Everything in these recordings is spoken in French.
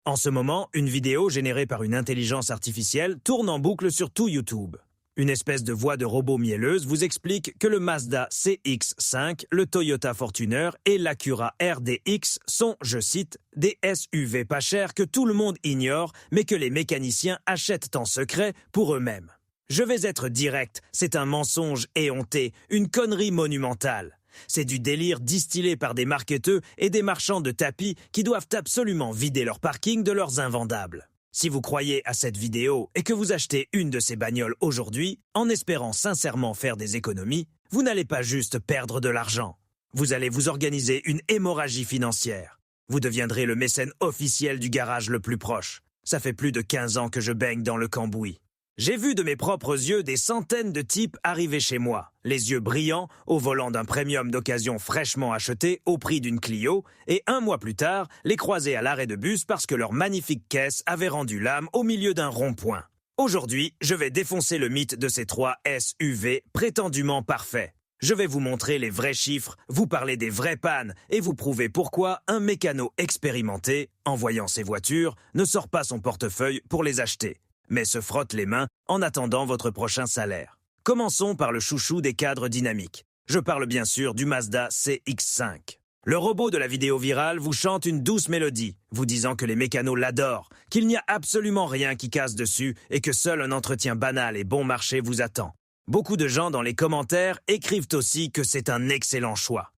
En ce moment, une vidéo générée par une intelligence artificielle tourne en boucle sur tout YouTube. Une espèce de voix de robot mielleuse vous explique que le Mazda CX-5, le Toyota Fortuner et l'Acura RDX sont, je cite, des SUV pas chers que tout le monde ignore, mais que les mécaniciens achètent en secret pour eux-mêmes. Je vais être direct, c'est un mensonge éhonté, une connerie monumentale. C'est du délire distillé par des marketeurs et des marchands de tapis qui doivent absolument vider leur parking de leurs invendables. Si vous croyez à cette vidéo et que vous achetez une de ces bagnoles aujourd'hui, en espérant sincèrement faire des économies, vous n'allez pas juste perdre de l'argent. Vous allez vous organiser une hémorragie financière. Vous deviendrez le mécène officiel du garage le plus proche. Ça fait plus de 15 ans que je baigne dans le cambouis. J'ai vu de mes propres yeux des centaines de types arriver chez moi, les yeux brillants, au volant d'un premium d'occasion fraîchement acheté au prix d'une Clio, et un mois plus tard, les croiser à l'arrêt de bus parce que leur magnifique caisse avait rendu l'âme au milieu d'un rond-point. Aujourd'hui, je vais défoncer le mythe de ces 3 SUV prétendument parfaits. Je vais vous montrer les vrais chiffres, vous parler des vraies pannes et vous prouver pourquoi un mécano expérimenté, en voyant ces voitures, ne sort pas son portefeuille pour les acheter, mais se frotte les mains en attendant votre prochain salaire. Commençons par le chouchou des cadres dynamiques. Je parle bien sûr du Mazda CX-5. Le robot de la vidéo virale vous chante une douce mélodie, vous disant que les mécanos l'adorent, qu'il n'y a absolument rien qui casse dessus et que seul un entretien banal et bon marché vous attend. Beaucoup de gens dans les commentaires écrivent aussi que c'est un excellent choix.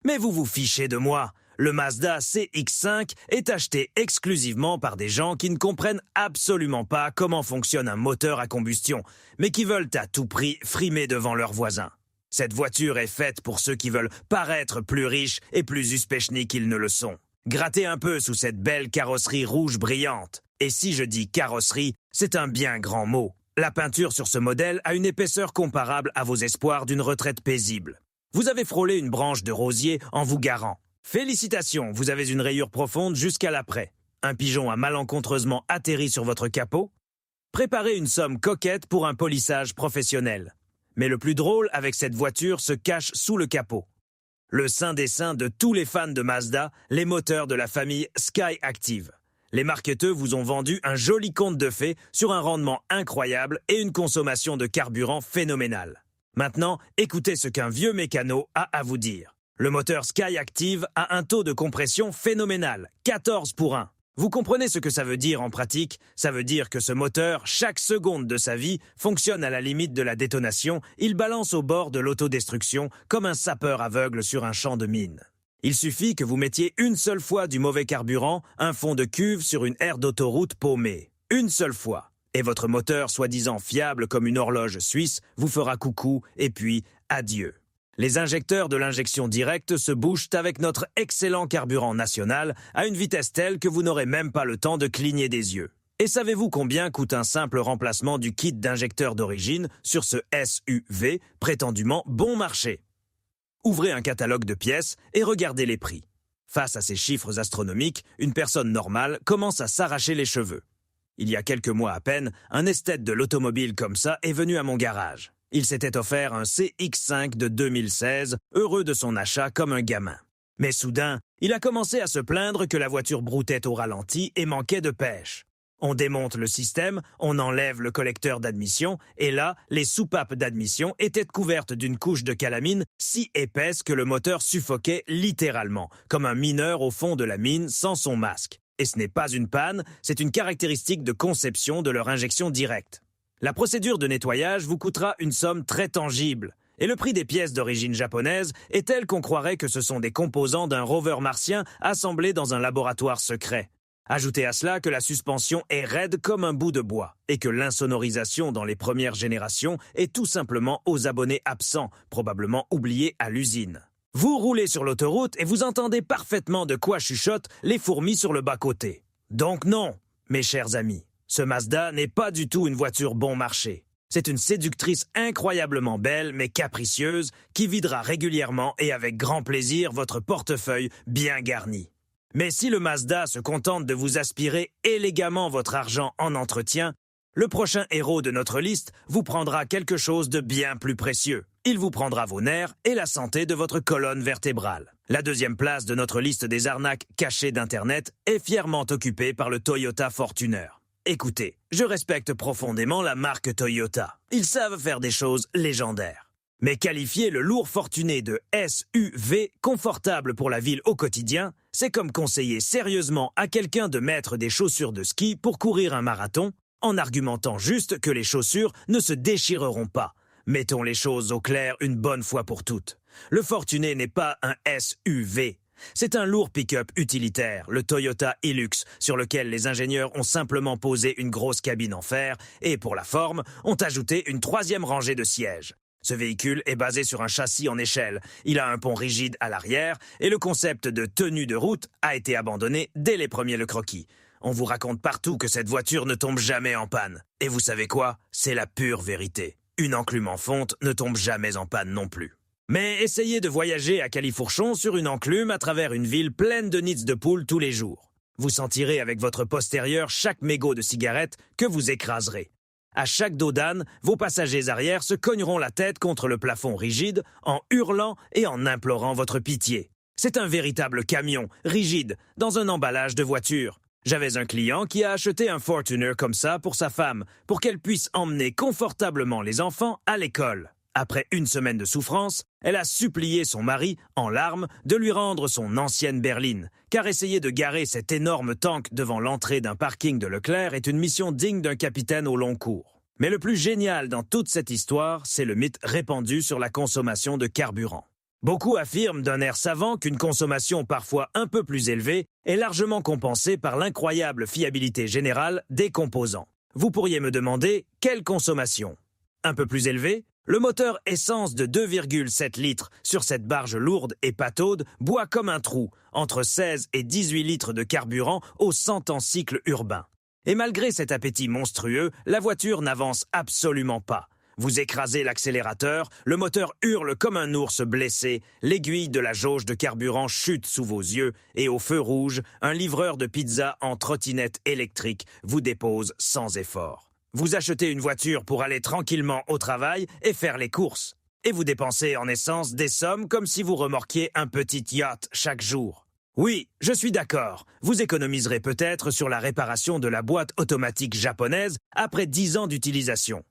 Mais vous vous fichez de moi. Le Mazda CX-5 est acheté exclusivement par des gens qui ne comprennent absolument pas comment fonctionne un moteur à combustion, mais qui veulent à tout prix frimer devant leurs voisins. Cette voiture est faite pour ceux qui veulent paraître plus riches et plus uspechni qu'ils ne le sont. Grattez un peu sous cette belle carrosserie rouge brillante. Et si je dis carrosserie, c'est un bien grand mot. La peinture sur ce modèle a une épaisseur comparable à vos espoirs d'une retraite paisible. Vous avez frôlé une branche de rosier en vous garant. Félicitations, vous avez une rayure profonde jusqu'à l'après. Un pigeon a malencontreusement atterri sur votre capot. Préparez une somme coquette pour un polissage professionnel. Mais le plus drôle avec cette voiture se cache sous le capot. Le saint des saints de tous les fans de Mazda, les moteurs de la famille Skyactiv. Les marketeurs vous ont vendu un joli conte de fées sur un rendement incroyable et une consommation de carburant phénoménale. Maintenant, écoutez ce qu'un vieux mécano a à vous dire. Le moteur Skyactiv a un taux de compression phénoménal, 14 pour 1. Vous comprenez ce que ça veut dire en pratique? Ça veut dire que ce moteur, chaque seconde de sa vie, fonctionne à la limite de la détonation, il balance au bord de l'autodestruction comme un sapeur aveugle sur un champ de mines. Il suffit que vous mettiez une seule fois du mauvais carburant, un fond de cuve sur une aire d'autoroute paumée. Une seule fois. Et votre moteur, soi-disant fiable comme une horloge suisse, vous fera coucou et puis adieu. Les injecteurs de l'injection directe se bouchent avec notre excellent carburant national à une vitesse telle que vous n'aurez même pas le temps de cligner des yeux. Et savez-vous combien coûte un simple remplacement du kit d'injecteur d'origine sur ce SUV prétendument bon marché? Ouvrez un catalogue de pièces et regardez les prix. Face à ces chiffres astronomiques, une personne normale commence à s'arracher les cheveux. Il y a quelques mois à peine, un esthète de l'automobile comme ça est venu à mon garage. Il s'était offert un CX-5 de 2016, heureux de son achat comme un gamin. Mais soudain, il a commencé à se plaindre que la voiture broutait au ralenti et manquait de pêche. On démonte le système, on enlève le collecteur d'admission, et là, les soupapes d'admission étaient couvertes d'une couche de calamine si épaisse que le moteur suffoquait littéralement, comme un mineur au fond de la mine sans son masque. Et ce n'est pas une panne, c'est une caractéristique de conception de leur injection directe. La procédure de nettoyage vous coûtera une somme très tangible. Et le prix des pièces d'origine japonaise est tel qu'on croirait que ce sont des composants d'un rover martien assemblés dans un laboratoire secret. Ajoutez à cela que la suspension est raide comme un bout de bois et que l'insonorisation dans les premières générations est tout simplement aux abonnés absents, probablement oubliés à l'usine. Vous roulez sur l'autoroute et vous entendez parfaitement de quoi chuchotent les fourmis sur le bas-côté. Donc non, mes chers amis. Ce Mazda n'est pas du tout une voiture bon marché. C'est une séductrice incroyablement belle mais capricieuse qui videra régulièrement et avec grand plaisir votre portefeuille bien garni. Mais si le Mazda se contente de vous aspirer élégamment votre argent en entretien, le prochain héros de notre liste vous prendra quelque chose de bien plus précieux. il vous prendra vos nerfs et la santé de votre colonne vertébrale. La deuxième place de notre liste des arnaques cachées d'Internet est fièrement occupée par le Toyota Fortuner. Écoutez, je respecte profondément la marque Toyota. Ils savent faire des choses légendaires. Mais qualifier le lourd Fortuner de SUV confortable pour la ville au quotidien, c'est comme conseiller sérieusement à quelqu'un de mettre des chaussures de ski pour courir un marathon, en argumentant juste que les chaussures ne se déchireront pas. Mettons les choses au clair une bonne fois pour toutes. Le Fortuner n'est pas un SUV. C'est un lourd pick-up utilitaire, le Toyota Hilux, sur lequel les ingénieurs ont simplement posé une grosse cabine en fer et, pour la forme, ont ajouté une troisième rangée de sièges. Ce véhicule est basé sur un châssis en échelle. Il a un pont rigide à l'arrière et le concept de tenue de route a été abandonné dès les premiers le croquis. On vous raconte partout que cette voiture ne tombe jamais en panne. Et vous savez quoi? C'est la pure vérité. Une enclume en fonte ne tombe jamais en panne non plus. Mais essayez de voyager à Califourchon sur une enclume à travers une ville pleine de nids de poules tous les jours. Vous sentirez avec votre postérieur chaque mégot de cigarette que vous écraserez. À chaque dos d'âne, vos passagers arrière se cogneront la tête contre le plafond rigide en hurlant et en implorant votre pitié. C'est un véritable camion, rigide, dans un emballage de voiture. J'avais un client qui a acheté un Fortuner comme ça pour sa femme, pour qu'elle puisse emmener confortablement les enfants à l'école. Après une semaine de souffrance, elle a supplié son mari, en larmes, de lui rendre son ancienne berline, car essayer de garer cet énorme tank devant l'entrée d'un parking de Leclerc est une mission digne d'un capitaine au long cours. Mais le plus génial dans toute cette histoire, c'est le mythe répandu sur la consommation de carburant. Beaucoup affirment d'un air savant qu'une consommation parfois un peu plus élevée est largement compensée par l'incroyable fiabilité générale des composants. Vous pourriez me demander, quelle consommation? Un peu plus élevée? Le moteur essence de 2,7 litres sur cette barge lourde et pataude boit comme un trou, entre 16 et 18 litres de carburant au 100 ans cycle urbain. Et malgré cet appétit monstrueux, la voiture n'avance absolument pas. Vous écrasez l'accélérateur, le moteur hurle comme un ours blessé, l'aiguille de la jauge de carburant chute sous vos yeux et au feu rouge, un livreur de pizza en trottinette électrique vous dépose sans effort. Vous achetez une voiture pour aller tranquillement au travail et faire les courses. Et vous dépensez en essence des sommes comme si vous remorquiez un petit yacht chaque jour. Oui, je suis d'accord. Vous économiserez peut-être sur la réparation de la boîte automatique japonaise après 10 ans d'utilisation.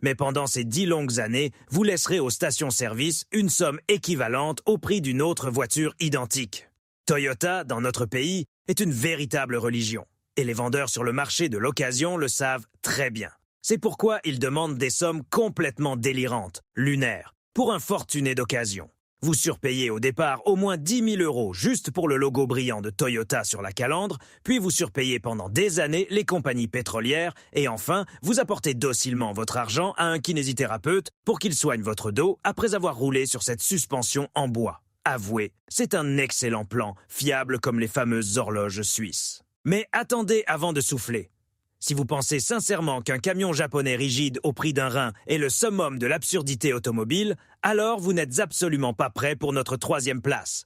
Mais pendant ces 10 longues années, vous laisserez aux stations-service une somme équivalente au prix d'une autre voiture identique. Toyota, dans notre pays, est une véritable religion. Et les vendeurs sur le marché de l'occasion le savent très bien. C'est pourquoi ils demandent des sommes complètement délirantes, lunaires, pour un Fortuner d'occasion. Vous surpayez au départ au moins 10 000 € juste pour le logo brillant de Toyota sur la calandre, puis vous surpayez pendant des années les compagnies pétrolières et enfin, vous apportez docilement votre argent à un kinésithérapeute pour qu'il soigne votre dos après avoir roulé sur cette suspension en bois. Avouez, c'est un excellent plan, fiable comme les fameuses horloges suisses. Mais attendez avant de souffler. Si vous pensez sincèrement qu'un camion japonais rigide au prix d'un rein est le summum de l'absurdité automobile, alors vous n'êtes absolument pas prêt pour notre troisième place.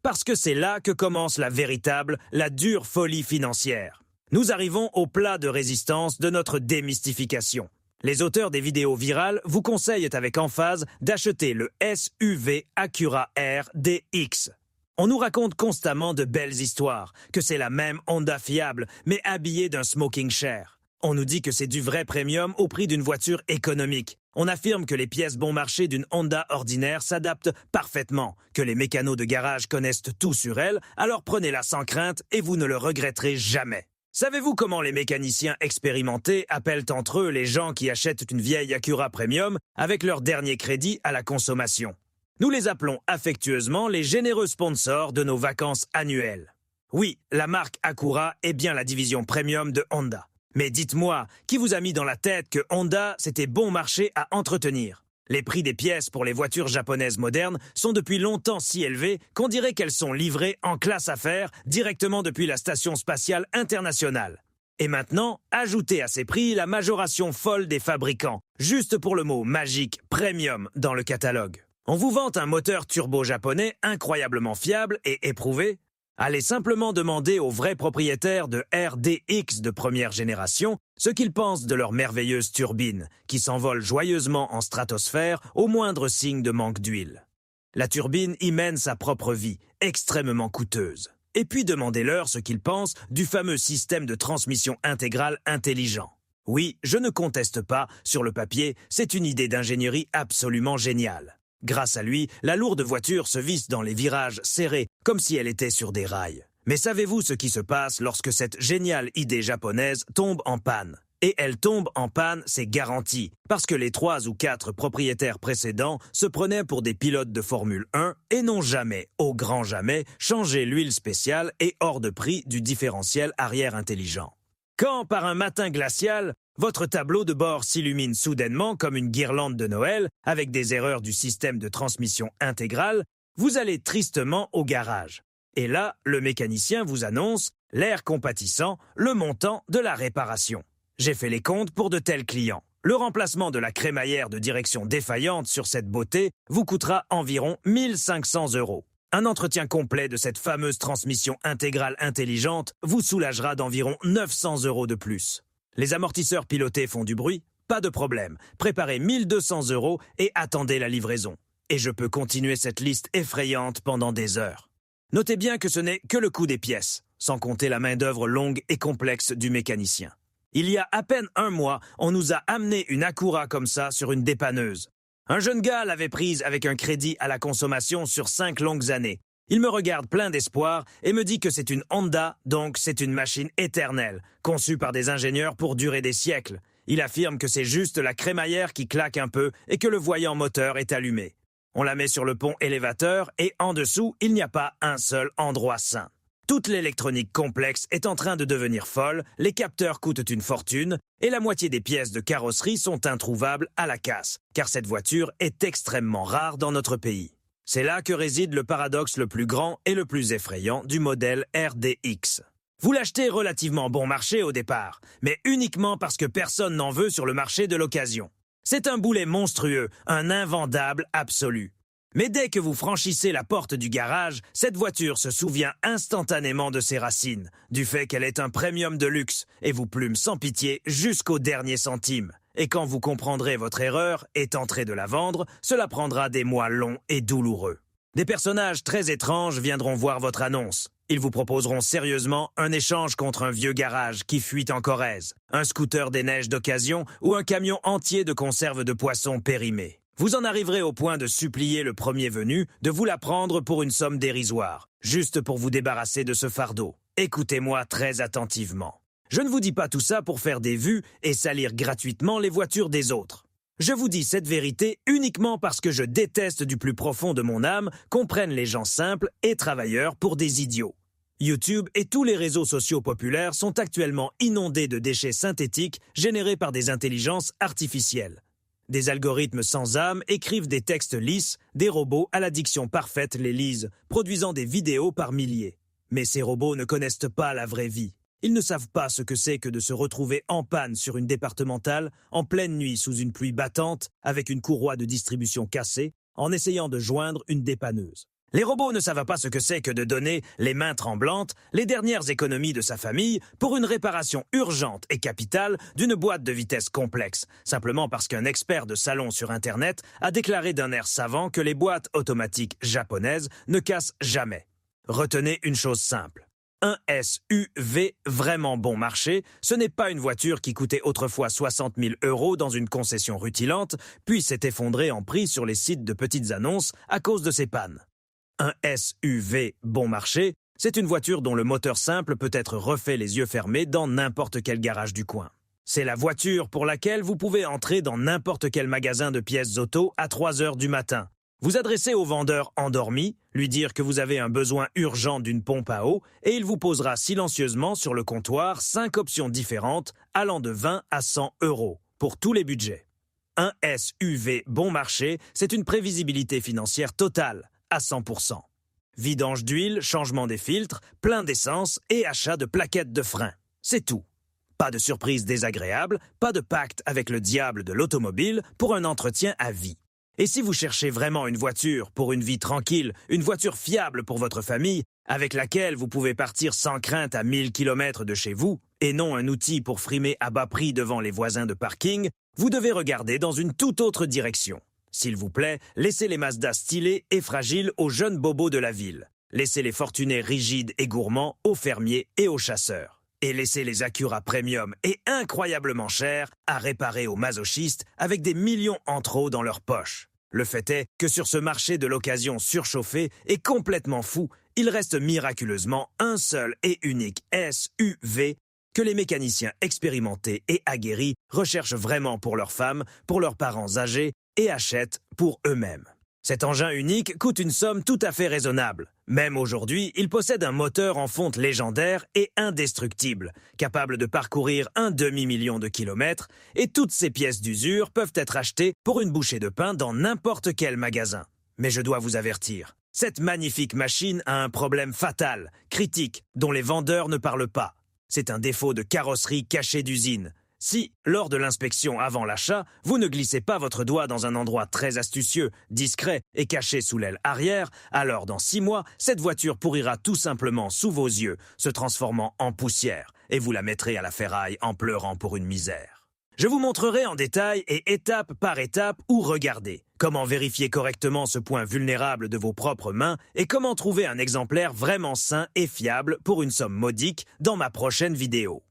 Parce que c'est là que commence la dure folie financière. Nous arrivons au plat de résistance de notre démystification. Les auteurs des vidéos virales vous conseillent avec emphase d'acheter le SUV Acura R DX. On nous raconte constamment de belles histoires, que c'est la même Honda fiable, mais habillée d'un smoking cher. On nous dit que c'est du vrai premium au prix d'une voiture économique. On affirme que les pièces bon marché d'une Honda ordinaire s'adaptent parfaitement, que les mécanos de garage connaissent tout sur elle, alors prenez-la sans crainte et vous ne le regretterez jamais. Savez-vous comment les mécaniciens expérimentés appellent entre eux les gens qui achètent une vieille Acura Premium avec leur dernier crédit à la consommation? Nous les appelons affectueusement les généreux sponsors de nos vacances annuelles. Oui, la marque Acura est bien la division premium de Honda. Mais dites-moi, qui vous a mis dans la tête que Honda, c'était bon marché à entretenir? Les prix des pièces pour les voitures japonaises modernes sont depuis longtemps si élevés qu'on dirait qu'elles sont livrées en classe affaires directement depuis la Station spatiale internationale. Et maintenant, ajoutez à ces prix la majoration folle des fabricants, juste pour le mot magique « premium » dans le catalogue. On vous vante un moteur turbo japonais incroyablement fiable et éprouvé. Allez simplement demander aux vrais propriétaires de RDX de première génération ce qu'ils pensent de leur merveilleuse turbine, qui s'envole joyeusement en stratosphère au moindre signe de manque d'huile. La turbine y mène sa propre vie, extrêmement coûteuse. Et puis demandez-leur ce qu'ils pensent du fameux système de transmission intégrale intelligent. Oui, je ne conteste pas, sur le papier, c'est une idée d'ingénierie absolument géniale. Grâce à lui, la lourde voiture se visse dans les virages serrés, comme si elle était sur des rails. Mais savez-vous ce qui se passe lorsque cette géniale idée japonaise tombe en panne? Et elle tombe en panne, c'est garanti, parce que les 3 ou 4 propriétaires précédents se prenaient pour des pilotes de Formule 1 et n'ont jamais, au grand jamais, changé l'huile spéciale et hors de prix du différentiel arrière intelligent. Quand, par un matin glacial, votre tableau de bord s'illumine soudainement comme une guirlande de Noël avec des erreurs du système de transmission intégrale, vous allez tristement au garage. Et là, le mécanicien vous annonce, l'air compatissant, le montant de la réparation. J'ai fait les comptes pour de tels clients. Le remplacement de la crémaillère de direction défaillante sur cette beauté vous coûtera environ 1 500 €. Un entretien complet de cette fameuse transmission intégrale intelligente vous soulagera d'environ 900 € de plus. Les amortisseurs pilotés font du bruit? Pas de problème. Préparez 1 200 € et attendez la livraison. Et je peux continuer cette liste effrayante pendant des heures. Notez bien que ce n'est que le coût des pièces, sans compter la main-d'œuvre longue et complexe du mécanicien. Il y a à peine un mois, on nous a amené une Acura comme ça sur une dépanneuse. Un jeune gars l'avait prise avec un crédit à la consommation sur 5 longues années. Il me regarde plein d'espoir et me dit que c'est une Honda, donc c'est une machine éternelle, conçue par des ingénieurs pour durer des siècles. Il affirme que c'est juste la crémaillère qui claque un peu et que le voyant moteur est allumé. On la met sur le pont élévateur et en dessous, il n'y a pas un seul endroit sain. Toute l'électronique complexe est en train de devenir folle, les capteurs coûtent une fortune et la moitié des pièces de carrosserie sont introuvables à la casse, car cette voiture est extrêmement rare dans notre pays. C'est là que réside le paradoxe le plus grand et le plus effrayant du modèle RDX. Vous l'achetez relativement bon marché au départ, mais uniquement parce que personne n'en veut sur le marché de l'occasion. C'est un boulet monstrueux, un invendable absolu. Mais dès que vous franchissez la porte du garage, cette voiture se souvient instantanément de ses racines, du fait qu'elle est un premium de luxe, et vous plume sans pitié jusqu'au dernier centime. Et quand vous comprendrez votre erreur et tenterez de la vendre, cela prendra des mois longs et douloureux. Des personnages très étranges viendront voir votre annonce. Ils vous proposeront sérieusement un échange contre un vieux garage qui fuit en Corrèze, un scooter des neiges d'occasion ou un camion entier de conserves de poissons périmées. Vous en arriverez au point de supplier le premier venu de vous la prendre pour une somme dérisoire, juste pour vous débarrasser de ce fardeau. Écoutez-moi très attentivement. Je ne vous dis pas tout ça pour faire des vues et salir gratuitement les voitures des autres. Je vous dis cette vérité uniquement parce que je déteste du plus profond de mon âme qu'on prenne les gens simples et travailleurs pour des idiots. YouTube et tous les réseaux sociaux populaires sont actuellement inondés de déchets synthétiques générés par des intelligences artificielles. Des algorithmes sans âme écrivent des textes lisses, des robots à la diction parfaite les lisent, produisant des vidéos par milliers. Mais ces robots ne connaissent pas la vraie vie. Ils ne savent pas ce que c'est que de se retrouver en panne sur une départementale, en pleine nuit sous une pluie battante, avec une courroie de distribution cassée, en essayant de joindre une dépanneuse. Les robots ne savent pas ce que c'est que de donner, les mains tremblantes, les dernières économies de sa famille pour une réparation urgente et capitale d'une boîte de vitesse complexe, simplement parce qu'un expert de salon sur Internet a déclaré d'un air savant que les boîtes automatiques japonaises ne cassent jamais. Retenez une chose simple. Un SUV vraiment bon marché, ce n'est pas une voiture qui coûtait autrefois 60 000 € dans une concession rutilante, puis s'est effondrée en prix sur les sites de petites annonces à cause de ses pannes. Un SUV bon marché, c'est une voiture dont le moteur simple peut être refait les yeux fermés dans n'importe quel garage du coin. C'est la voiture pour laquelle vous pouvez entrer dans n'importe quel magasin de pièces auto à 3 heures du matin. Vous adressez au vendeur endormi, lui dire que vous avez un besoin urgent d'une pompe à eau et il vous posera silencieusement sur le comptoir 5 options différentes allant de 20 à 100 € pour tous les budgets. Un SUV bon marché, c'est une prévisibilité financière totale, à 100%. Vidange d'huile, changement des filtres, plein d'essence et achat de plaquettes de frein. C'est tout. Pas de surprise désagréable, pas de pacte avec le diable de l'automobile pour un entretien à vie. Et si vous cherchez vraiment une voiture pour une vie tranquille, une voiture fiable pour votre famille, avec laquelle vous pouvez partir sans crainte à 1000 km de chez vous, et non un outil pour frimer à bas prix devant les voisins de parking, vous devez regarder dans une toute autre direction. S'il vous plaît, laissez les Mazda stylés et fragiles aux jeunes bobos de la ville. Laissez les Fortunés rigides et gourmands aux fermiers et aux chasseurs. Et laissez les Acura Premium et incroyablement chers à réparer aux masochistes avec des millions en trop dans leur poche. Le fait est que sur ce marché de l'occasion surchauffé et complètement fou, il reste miraculeusement un seul et unique SUV que les mécaniciens expérimentés et aguerris recherchent vraiment pour leurs femmes, pour leurs parents âgés et achètent pour eux-mêmes. Cet engin unique coûte une somme tout à fait raisonnable. Même aujourd'hui, il possède un moteur en fonte légendaire et indestructible, capable de parcourir un demi-million de kilomètres, et toutes ces pièces d'usure peuvent être achetées pour une bouchée de pain dans n'importe quel magasin. Mais je dois vous avertir, cette magnifique machine a un problème fatal, critique, dont les vendeurs ne parlent pas. C'est un défaut de carrosserie caché d'usine. Si, lors de l'inspection avant l'achat, vous ne glissez pas votre doigt dans un endroit très astucieux, discret et caché sous l'aile arrière, alors dans 6 mois, cette voiture pourrira tout simplement sous vos yeux, se transformant en poussière, et vous la mettrez à la ferraille en pleurant pour une misère. Je vous montrerai en détail et étape par étape où regarder, comment vérifier correctement ce point vulnérable de vos propres mains et comment trouver un exemplaire vraiment sain et fiable pour une somme modique dans ma prochaine vidéo.